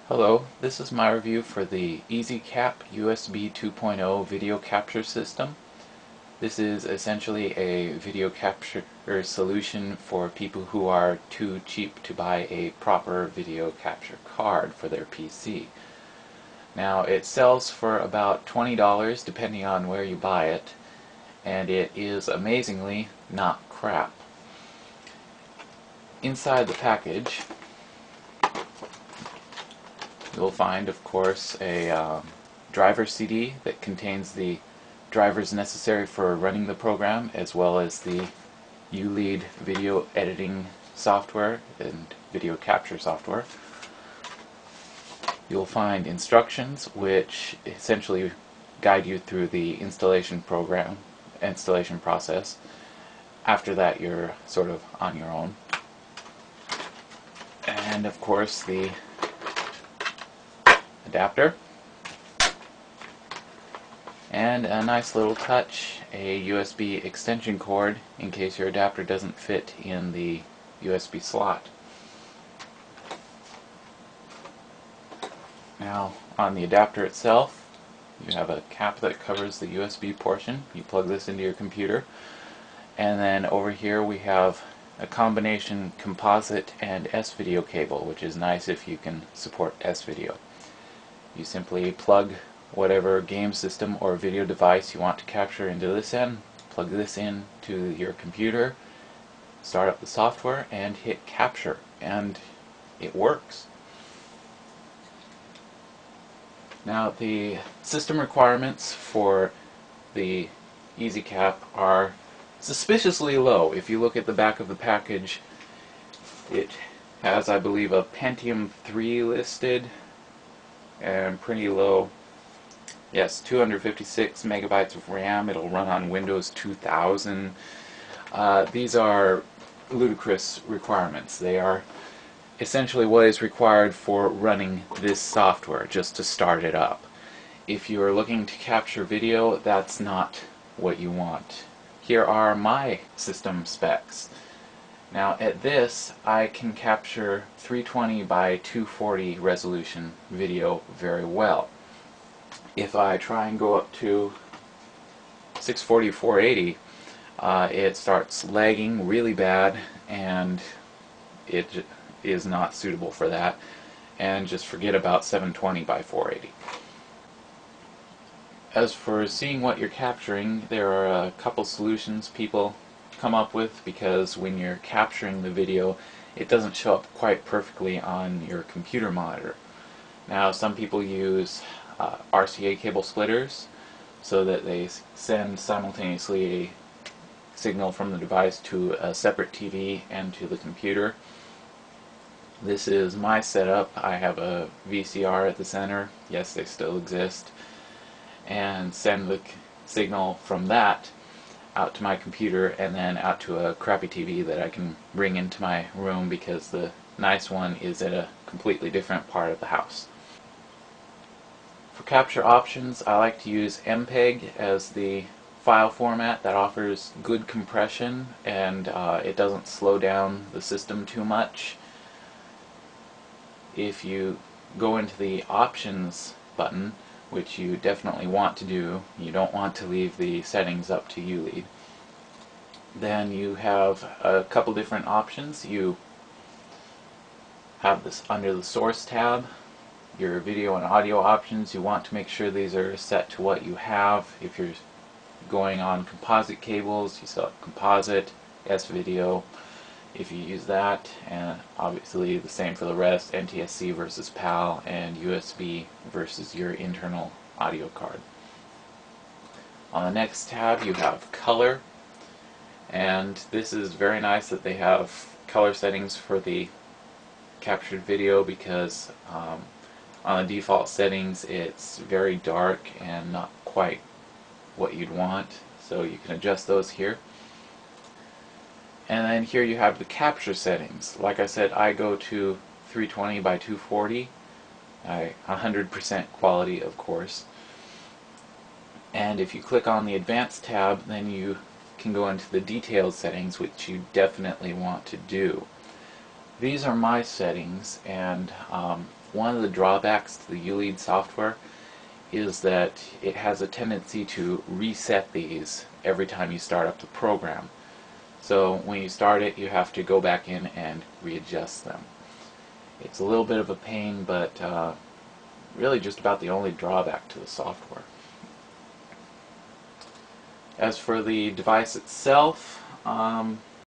Hello, this is my review for the EasyCap USB 2.0 video capture system. This is essentially a video capture solution for people who are too cheap to buy a proper video capture card for their PC. Now it sells for about $20 depending on where you buy it, and it is amazingly not crap. Inside the package you'll find, of course, a driver CD that contains the drivers necessary for running the program, as well as the ULEAD video editing software and video capture software. You'll find instructions which essentially guide you through the installation process. After that, you're sort of on your own. And of course, the adapter, and a nice little touch, a USB extension cord in case your adapter doesn't fit in the USB slot. Now on the adapter itself you have a cap that covers the USB portion. You plug this into your computer, and then over here we have a combination composite and S-video cable, which is nice if you can support S-video. You simply plug whatever game system or video device you want to capture into this end, plug this in to your computer, start up the software, and hit capture, and it works. Now the system requirements for the EasyCap are suspiciously low. If you look at the back of the package, it has, I believe, a Pentium 3 listed, and pretty low. Yes, 256 megabytes of RAM. It'll run on Windows 2000. These are ludicrous requirements. They are essentially what is required for running this software, just to start it up. If you are looking to capture video, that's not what you want. Here are my system specs. Now at this, I can capture 320 by 240 resolution video very well. If I try and go up to 640, 480, it starts lagging really bad, and it is not suitable for that. And just forget about 720 by 480. As for seeing what you're capturing, there are a couple solutions people come up with, because when you're capturing the video it doesn't show up quite perfectly on your computer monitor. Now some people use RCA cable splitters so that they send simultaneously a signal from the device to a separate TV and to the computer. This is my setup. I have a VCR at the center, yes, they still exist, and send the signal from that out to my computer and then out to a crappy TV that I can bring into my room, because the nice one is at a completely different part of the house. For capture options, I like to use MPEG as the file format that offers good compression, and it doesn't slow down the system too much. If you go into the options button, which you definitely want to do, you don't want to leave the settings up to ULEAD, then you have a couple different options. You have this under the source tab, your video and audio options. You want to make sure these are set to what you have. If you're going on composite cables, you select composite, S-video if you use that, and obviously the same for the rest, NTSC versus PAL, and USB versus your internal audio card. On the next tab you have color, and this is very nice that they have color settings for the captured video, because on the default settings it's very dark and not quite what you'd want, so you can adjust those here. And then here you have the capture settings. Like I said, I go to 320 by 240, 100% quality of course. And if you click on the advanced tab, then you can go into the detailed settings, which you definitely want to do. These are my settings, and One of the drawbacks to the ULEAD software is that it has a tendency to reset these every time you start up the program. So when you start it, you have to go back in and readjust them. It's a little bit of a pain, but really just about the only drawback to the software. As for the device itself,